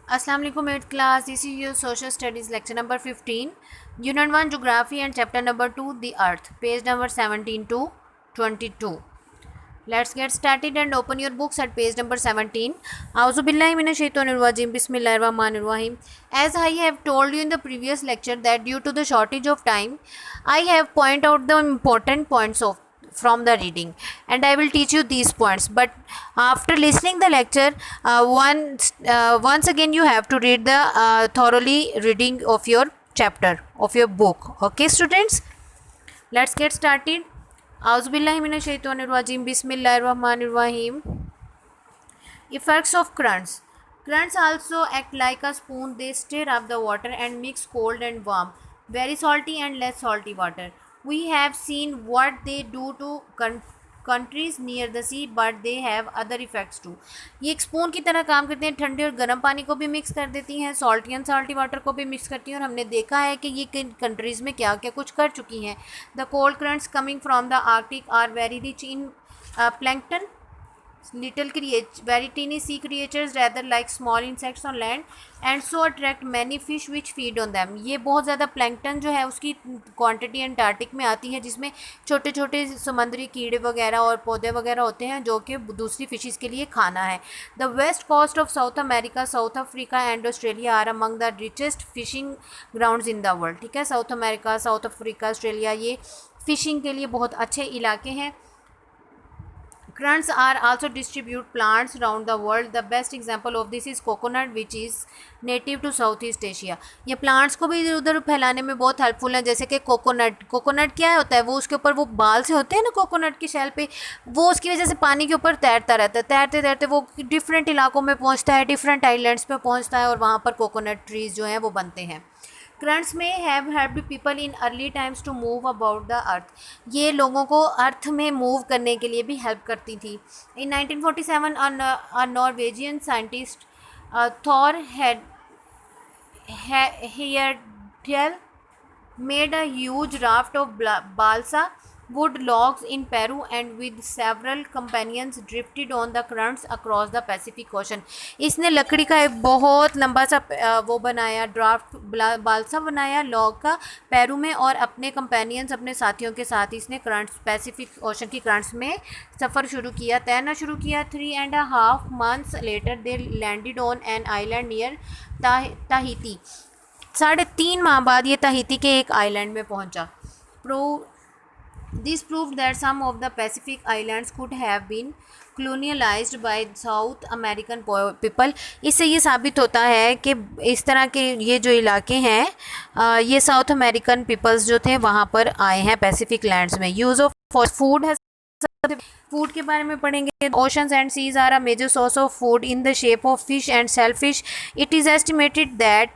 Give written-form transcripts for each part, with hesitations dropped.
अस्सलाम वालेकुम eight class, this is your social studies lecture number 15, unit 1 geography and chapter number 2 the earth, page number 17 to 22. Let's get started and open your books at page number 17. A'udhu billahi minash shaitanir rajim. Bismillahir rahmanir rahim. As I have told you in the previous lecture that due to the shortage of time, I have point out the important points of from the reading, and I will teach you these points. But after listening the lecture, once again you have to read the thoroughly reading of your chapter of your book. Okay, students, let's get started. Auzubillahiminash-shaytanir-rajim. Bismillahir-rahmanir-rahim. Effects of currents. Currents also act like a spoon. They stir up the water and mix cold and warm, very salty and less salty water. We have seen what they do to countries near the sea, but they have other effects too. ये एक spoon की तरह काम करते हैं, ठंडे और गर्म पानी को भी मिक्स कर देती हैं, सॉल्टी एंड साल्टी वाटर को भी मिक्स करती हैं, और हमने देखा है कि ये किन कंट्रीज़ में क्या क्या कुछ कर चुकी हैं. The cold currents coming from the Arctic are very rich in plankton, little very teeny sea creatures rather like small insects on land, and so attract many fish which feed on them. ये बहुत ज़्यादा plankton जो है उसकी quantity Antarctic में आती है, जिसमें छोटे छोटे समुद्री कीड़े वगैरह और पौधे वगैरह होते हैं जो कि दूसरी फिशेस के लिए खाना है. The west coast of South America, South Africa and Australia are among the richest fishing grounds in the world. ठीक है, South America, South Africa, Australia, ये फिशिंग के लिए बहुत अच्छे इलाके हैं. Currents are also distribute plants around the world. The best example of this is coconut, which is native to Southeast Asia. ये प्लांट्स को भी इधर उधर फैलाने में बहुत हेल्पफुल हैं. जैसे कि कोकोनट क्या होता है, वो उसके ऊपर वो बाल से होते हैं ना कोकोनट की शेल पे, वो उसकी वजह से पानी के ऊपर तैरता रहता है. तैरते तैरते वो डिफरेंट इलाकों में पहुँचता है, डिफरेंट आइलैंड्स पे पहुँचता है, और वहाँ पर कोकोनट ट्रीज़ जो हैं वो बनते हैं. करंट्स में have helped people in early times to move about the earth. ये लोगों को अर्थ में मूव करने के लिए भी हेल्प करती थी. In 1947 a Norwegian scientist Thor Heyerdahl made a huge raft of balsa wood logs in Peru, and with several companions drifted on the currents across the Pacific Ocean. इसने लकड़ी का एक बहुत लंबा सा वो बनाया, ड्राफ्ट बालसा बनाया लॉग का पेरू में, और अपने कंपेनियंस, अपने साथियों के साथ इसने करंट्स, पैसिफिक ओशन की करंट्स में सफ़र शुरू किया, तैरना शुरू किया. 3.5 months later they landed on an island near Tahiti. 3.5 माह बाद ये ताहिती के एक आइलैंड में पहुंचा. This proved that some of the Pacific islands could have been colonialized by South American people. इससे ये साबित होता है कि इस तरह के ये जो इलाके हैं ये साउथ अमेरिकन पीपल्स जो थे वहाँ पर आए हैं पैसिफिक लैंड्स में. यूज़ ऑफ फूड है, फूड के बारे में पढ़ेंगे. Oceans and seas are a major source of food in the shape of fish and shellfish. It is estimated that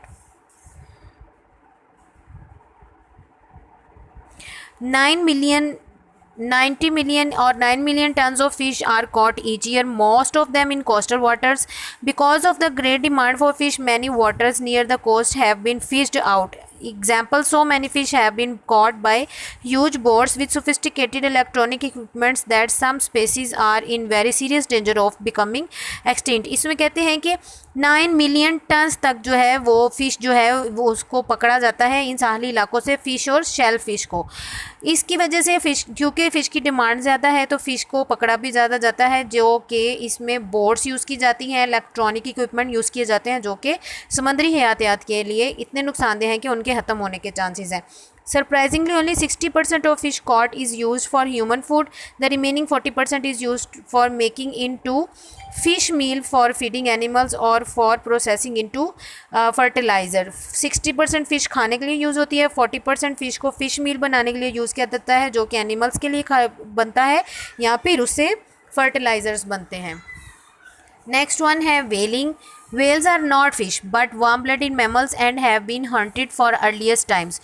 90 million or 9 million tons of fish are caught each year, most of them in coastal waters. Because of the great demand for fish, many waters near the coast have been fished out. Example, so many fish have been caught by huge boats with sophisticated electronic equipments that some species are in very serious danger of becoming extinct. इसमें कहते हैं कि 9 million turns तक जो है वो fish जो है वो उसको पकड़ा जाता है इन साहली इलाकों से, फ़िश और शेल फ़िश को. इसकी वजह से फ़िश, क्योंकि फ़िश की डिमांड ज़्यादा है तो फ़िश को पकड़ा भी ज़्यादा जाता है, जो कि इसमें बोट्स यूज़ की जाती हैं, इलेक्ट्रॉनिक इक्विपमेंट यूज़ किए जाते हैं, जो कि समुद्री हयातियात के लिए इतने नुकसानदेह हैं कि उनके ख़त्म होने के चांसेस हैं. Surprisingly, only 60% of fish caught is used for human food. The remaining 40% is used for making into fish meal for feeding animals or for processing into fertilizer. 60% fish खाने के लिए यूज़ होती है, 40% fish को fish meal बनाने के लिए use किया जाता है, जो कि एनिमल्स के लिए बनता है या फिर उससे फर्टिलाइज़र्स बनते हैं. नेक्स्ट वन है whaling. Whales are not fish but warm-blooded mammals and have been hunted for earliest times.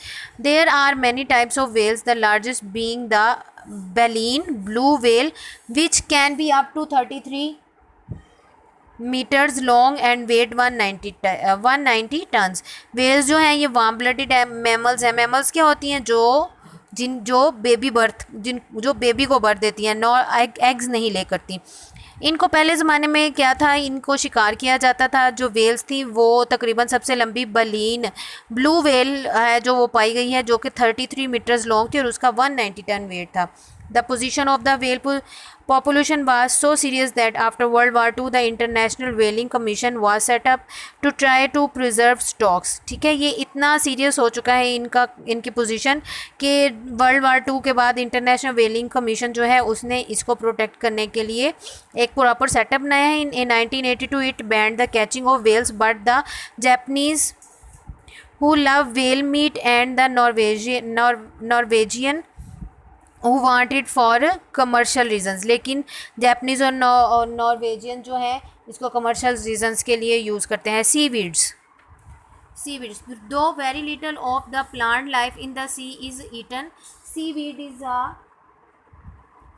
There are many types of whales, the largest being the baleen blue whale, which can be up to 33 meters long and weight 190 tons. Whales जो हैं ये warm blooded mammals हैं. Mammals क्या होती हैं, जो baby को birth देती हैं, एग्स नहीं ले करती. इनको पहले ज़माने में क्या था, इनको शिकार किया जाता था। जो वेल्स थी वो तकरीबन सबसे लंबी बलीन ब्लू वेल है जो वो पाई गई है, जो कि 33 मीटर्स लॉन्ग थी और उसका 190 टन वेट था। The position of the well population was so serious that after World War II the International Whaling Commission was set up to try to preserve stocks। ठीक है, ये इतना सीरियस हो चुका है इनकी पोजीशन कि वर्ल्ड वार 2 के बाद इंटरनेशनल व्हेलिंग कमीशन जो है उसने इसको प्रोटेक्ट करने के लिए एक प्रॉपर सेटअप बनाया है। In 1982 it banned the catching of whales but the Japanese who love whale meat and the Norwegian who want it for commercial reasons। लेकिन जापानीज़ और नॉर्वेजियन जो है इसको कमर्शियल रीजंस के लिए यूज़ करते हैं। सीवीड्स दो very little of the plant life in the sea is eaten. Seaweed is a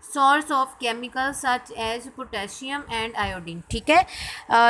source of chemical such as potassium and iodine. ठीक है,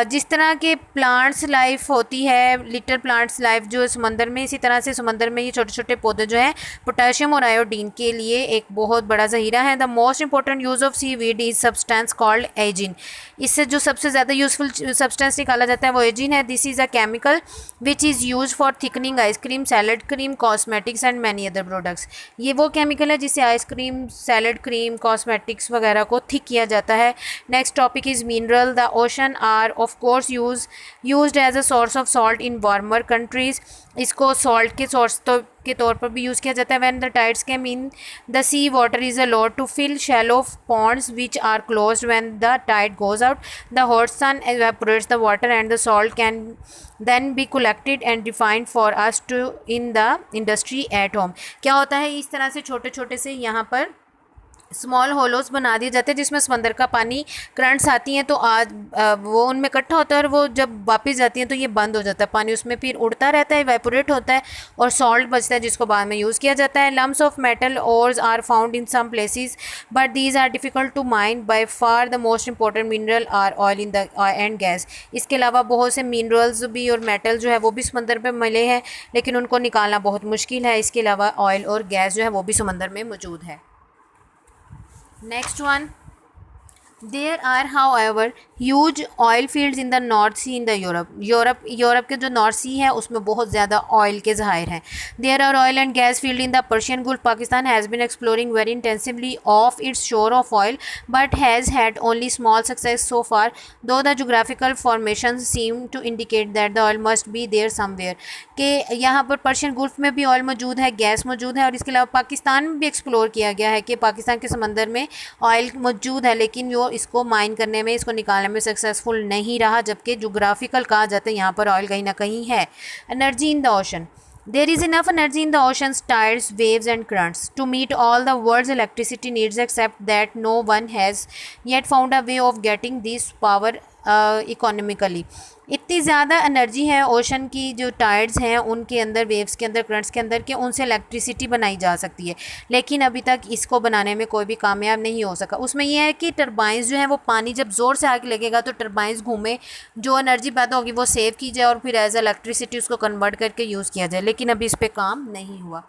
जिस तरह के प्लांट्स लाइफ होती है, लिटिल प्लांट्स लाइफ जो समंदर में, इसी तरह से समंदर में ये छोटे छोटे पौधे जो हैं पोटेशियम और आयोडीन के लिए एक बहुत बड़ा ज़हीरा है। The most important use of sea weed is substance called algin. इससे जो सबसे ज़्यादा यूजफुल सब्सटेंस निकाला जाता है वो एजिन है। This is a chemical which is use for thickening ice cream, salad cream, cosmetics and many other products. ये वो केमिकल है जिससे आइसक्रीम, सैलड क्रीम, कॉस्मेटिक्स वगैरह को थिक किया जाता है। Next topic is mineral. The ocean are of course used as a source of salt in warmer countries. इसको सॉल्ट के सोर्स के तौर पर भी यूज़ किया जाता है। When the tides came in the sea water is allowed to fill shallow ponds which are closed when the tide goes out. The hot sun evaporates the water and the salt can then be collected and refined for us to in the industry at home। क्या होता है, इस तरह से छोटे छोटे से यहाँ पर स्मॉल होलोस बना दिए जाते हैं जिसमें समंदर का पानी करंट्स आती हैं तो आज वो उनमें इकट्ठा होता है और वो जब वापस जाती हैं तो ये बंद हो जाता है पानी, उसमें फिर उड़ता रहता है, इवेपोरेट होता है और सॉल्ट बचता है जिसको बाद में यूज़ किया जाता है। Lumps of metal ores are found in some places but these are difficult to mine. By far the most important mineral are oil in the and gas. इसके अलावा बहुत से मिनरल्स भी और मेटल जो है वो भी समंदर पर मिले हैं लेकिन उनको निकालना बहुत मुश्किल है। इसके अलावा ऑयल और गैस जो है वो भी समंदर में मौजूद है। Next one, there are however huge oil fields in the North Sea in the Europe के जो नॉर्थ सी है उसमें बहुत ज़्यादा ऑयल के ज़ाहिर हैं। There are oil and gas field in the Persian Gulf। Pakistan has been exploring very intensively off its shore of oil but has had only small success so far, though the geographical formations seem to indicate that the oil must be there somewhere। कि यहाँ पर Persian Gulf में भी oil मौजूद है, gas मौजूद है और इसके अलावा पाकिस्तान में भी एक्सप्लोर किया गया है कि पाकिस्तान के समंदर में ऑयल मौजूद है लेकिन वो इसको माइन करने में, इसको निकालने में सक्सेसफुल नहीं रहा, जबकि जोग्राफिकल कहा जाता है यहाँ पर ऑयल कहीं ना कहीं है। Energy in the ocean. There is enough energy in the oceans, tides, waves and currents to meet all the world's electricity needs except that no one has yet found a way of getting this power economically. इतनी ज़्यादा energy है ocean की, जो tides हैं उनके अंदर, waves के अंदर, करंट्स के अंदर, कि उनसे इलेक्ट्रिसिटी बनाई जा सकती है लेकिन अभी तक इसको बनाने में कोई भी कामयाब नहीं हो सका। उसमें यह है कि टरबाइंस जो है वो पानी जब ज़ोर से आगे लगेगा तो टरबाइंस घूमे, जो एनर्जी पैदा होगी वो सेव की जाए और फिर एज इलेक्ट्रिसिटी उसको कन्वर्ट करके यूज़ किया जाए, लेकिन अभी इस पर काम नहीं हुआ।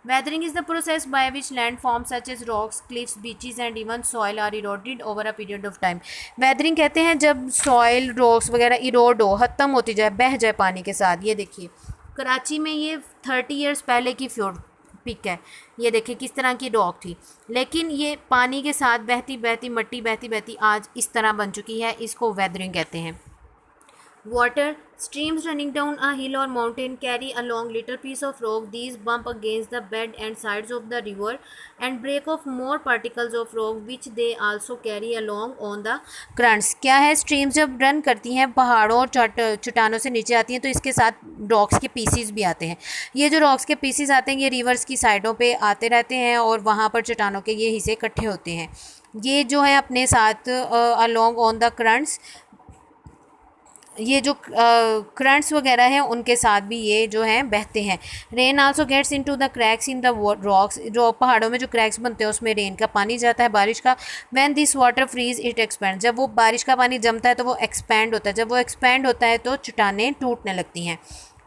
Weathering is the process by which landforms such as rocks, cliffs, beaches and even soil are eroded over a period of time। weathering कहते हैं जब soil, rocks वगैरह इरोड हो, ख़त्म होती जाए, बह जाए पानी के साथ। ये देखिए कराची में ये 30 ईयर्स पहले की फ्योर्ड पिक है, ये देखिए किस तरह की रॉक थी लेकिन ये पानी के साथ बहती बहती, मट्टी बहती बहती आज इस तरह बन चुकी है। इसको weathering कहते हैं। Water, streams running down a hill or mountain carry along little piece of rock. These bump against the bed and sides of the river and break off more particles of rock which they also carry along on the currents। क्या है, streams जब run करती हैं पहाड़ों और चट्टानों से नीचे आती हैं तो इसके साथ रॉक्स के पीसीज भी आते हैं। ये जो रॉक्स के पीसीज आते हैं ये रिवर्स की साइडों पे आते रहते हैं और वहाँ पर चट्टानों के ये हिस्से इकट्ठे होते हैं। ये जो है अपने साथ अलोंग ऑन द करंट्स, ये जो करंट्स वगैरह हैं उनके साथ भी ये जो हैं बहते हैं। Rain also gets into the cracks in the rocks. जो पहाड़ों में जो क्रैक्स बनते हैं उसमें रेन का पानी जाता है, बारिश का। When this water freeze it expand. जब वो बारिश का पानी जमता है तो वो एक्सपैंड होता है, जब वो एक्सपैंड होता है तो चट्टानें टूटने लगती हैं।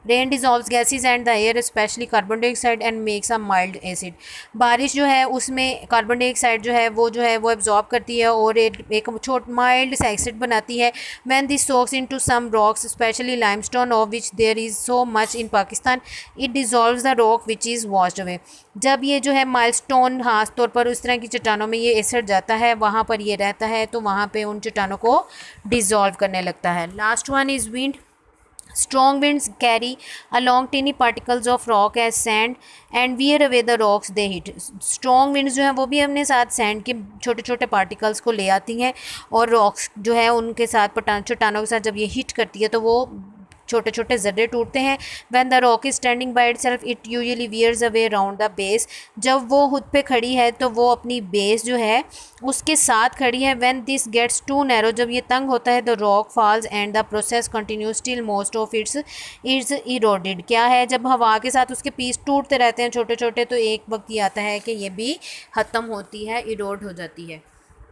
Rain dissolves gases and the air specially carbon dioxide and makes a mild acid. बारिश जो है उसमें कार्बन डाइऑक्साइड जो है वो एब्जॉर्ब करती है और एक छोट माइल्ड सा एसिड बनाती है। When this soaks into some rocks specially limestone of which there is so much in Pakistan, it dissolves the rock which is washed away. जब ये जो है माइलस्टोन खास तौर पर उस तरह की चट्टानों में ये एसिड जाता है, वहाँ पर ये रहता है, तो वहाँ पे उन चट्टानों को डिजॉल्व करने लगता है। Last one is wind. Strong winds carry along tiny particles of rock as sand and wear away the rocks they hit. Strong winds जो है वो भी अपने साथ sand के छोटे छोटे particles को ले आती हैं और rocks जो है उनके साथ चट्टानों के साथ जब ये hit करती है तो वो छोटे छोटे ज़र्रे टूटते हैं। When the rock is standing by itself it usually wears away round the base. जब वो खुद पे खड़ी है तो वो अपनी बेस जो है उसके साथ खड़ी है। When this gets too narrow, जब ये तंग होता है the rock falls and the process continues till most of it's eroded. क्या है, जब हवा के साथ उसके पीस टूटते रहते हैं छोटे छोटे, तो एक वक्त ये आता है कि ये भी ख़त्म होती है, इरोड हो जाती है।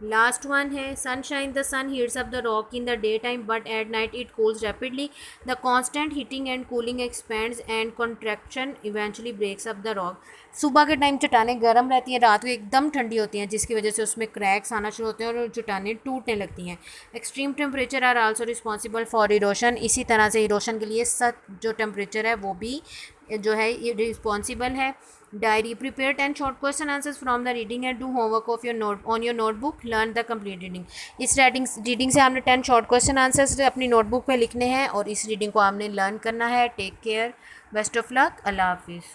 लास्ट वन है sunshine. The sun heats up the rock in the day time but at night it cools rapidly. The constant heating and cooling expands and contraction eventually breaks up the rock. सुबह के time चट्टानें गर्म रहती हैं, रात को एकदम ठंडी होती हैं, जिसकी वजह से उसमें क्रैक्स आना शुरू होते हैं और चट्टानें टूटने लगती हैं। Extreme temperature are also responsible for erosion. इसी तरह से इरोशन के लिए सख्त जो टेम्परेचर है वो भी जो है ये रिस्पॉन्सिबल है। Diary prepare 10 short question answers from the reading and do homework of your note on your notebook, learn the complete reading. इस रीडिंग से हमने 10 शॉर्ट क्वेश्चन आंसर्स अपनी नोटबुक पे लिखने हैं और इस रीडिंग को हमने लर्न करना है। Take care, best of luck, अल्लाह हाफिज़।